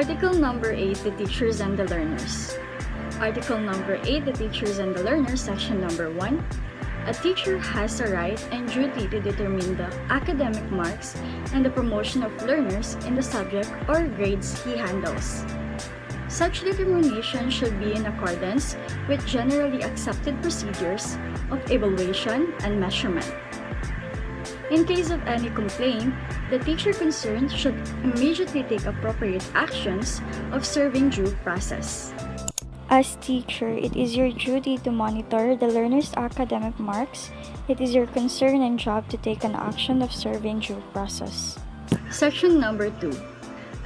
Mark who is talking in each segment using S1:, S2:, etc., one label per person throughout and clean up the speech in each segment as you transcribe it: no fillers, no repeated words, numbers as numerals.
S1: Article number 8, the teachers and the learners. Article number 8, the teachers and the learners, section number 1. A teacher has a right and duty to determine the academic marks and the promotion of learners in the subject or grades he handles. Such determination should be in accordance with generally accepted procedures of evaluation and measurement. In case of any complaint, the teacher concerned should immediately take appropriate actions of serving due process.
S2: As teacher, it is your duty to monitor the learner's academic marks. It is your concern and job to take an action of serving due process.
S1: Section number 2.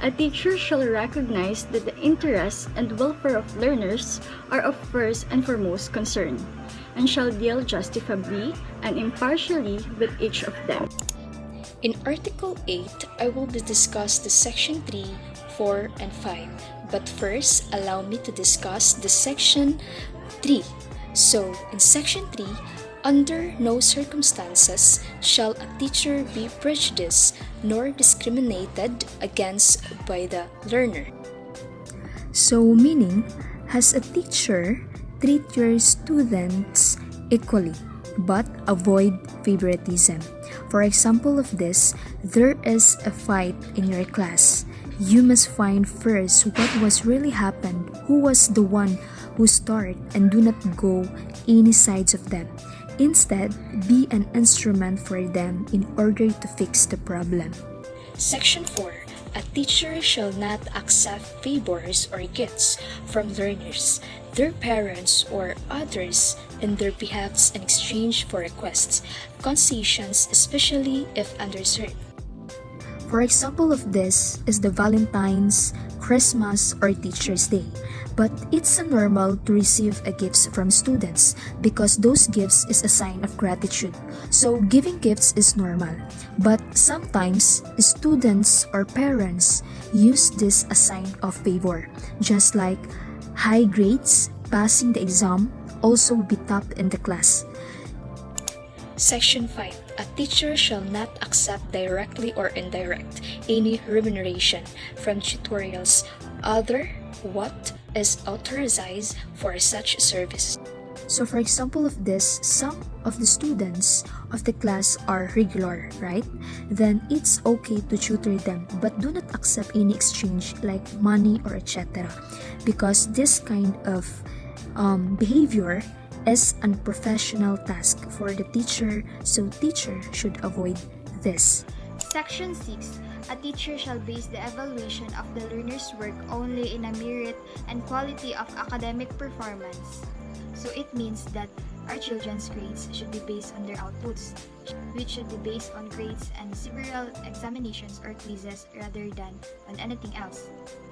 S1: A teacher shall recognize that the interests and welfare of learners are of first and foremost concern, and shall deal justifiably and impartially with each of them.
S3: In Article 8, I will discuss the Section 3, 4, and 5. But first, allow me to discuss the Section 3. So, in Section 3, under no circumstances shall a teacher be prejudiced nor discriminated against by the learner.
S4: So, meaning, as a teacher, treat your students equally, but avoid favoritism. For example of this, there is a fight in your class. You must find first what was really happened, who was the one who started, and do not go any sides of them. Instead, be an instrument for them in order to fix the problem.
S3: Section 4. A teacher shall not accept favors or gifts from learners, their parents, or others in their behalves in exchange for requests, concessions, especially if undeserved.
S4: For example of this is the Valentine's, Christmas, or Teacher's Day. But it's normal to receive a gifts from students because those gifts is a sign of gratitude. So giving gifts is normal. But sometimes students or parents use this as sign of favor, just like high grades, passing the exam, also be top in the class.
S3: Section 5. A teacher shall not accept directly or indirect any remuneration from tutorials other what is authorized for such service.
S4: So for example of this, some of the students of the class are regular, right? Then it's okay to tutor them, but do not accept any exchange like money or etc. Because this kind of behavior is a unprofessional task for the teacher, so teacher should avoid this.
S5: Section 6. A teacher shall base the evaluation of the learner's work only in a merit and quality of academic performance. So it means that our children's grades should be based on their outputs, which should be based on grades and several examinations or quizzes rather than on anything else.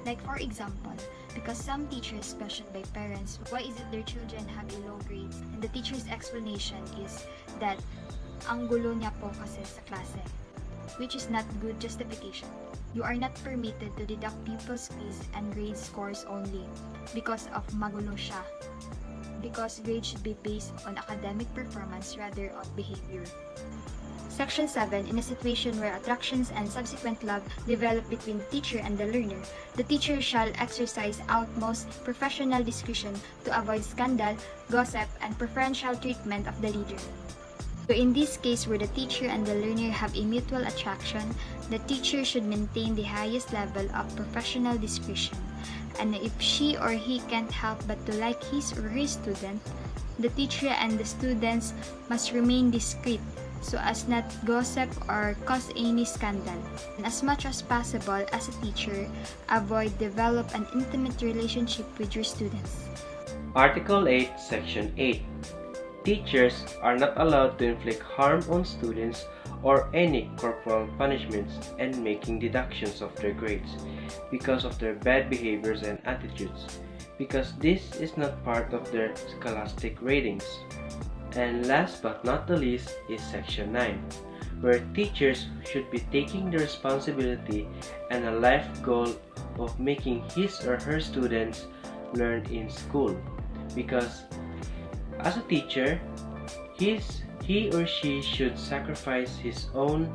S5: Like for example, because some teachers questioned by parents why is it their children have a low grades, and the teacher's explanation is that ang gulo niya po kasi sa klase, which is not good justification. You are not permitted to deduct pupils' quiz and grade scores only because of magulo siya. Because grades should be based on academic performance rather on behavior. Section 7. In a situation where attractions and subsequent love develop between the teacher and the learner, the teacher shall exercise utmost professional discretion to avoid scandal, gossip, and preferential treatment of the leader. So in this case where the teacher and the learner have a mutual attraction, the teacher should maintain the highest level of professional discretion. And if she or he can't help but to like his or her student, the teacher and the students must remain discreet so as not gossip or cause any scandal. And as much as possible as a teacher, avoid develop an intimate relationship with your students.
S6: Article 8, Section 8. Teachers are not allowed to inflict harm on students or any corporal punishments and making deductions of their grades because of their bad behaviors and attitudes, because this is not part of their scholastic ratings. And last but not the least is Section 9, where teachers should be taking the responsibility and a life goal of making his or her students learn in school, because as a teacher, he or she should sacrifice his own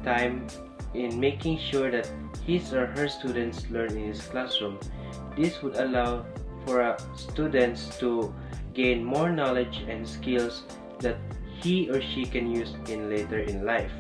S6: time in making sure that his or her students learn in his classroom. This would allow for students to gain more knowledge and skills that he or she can use later in life.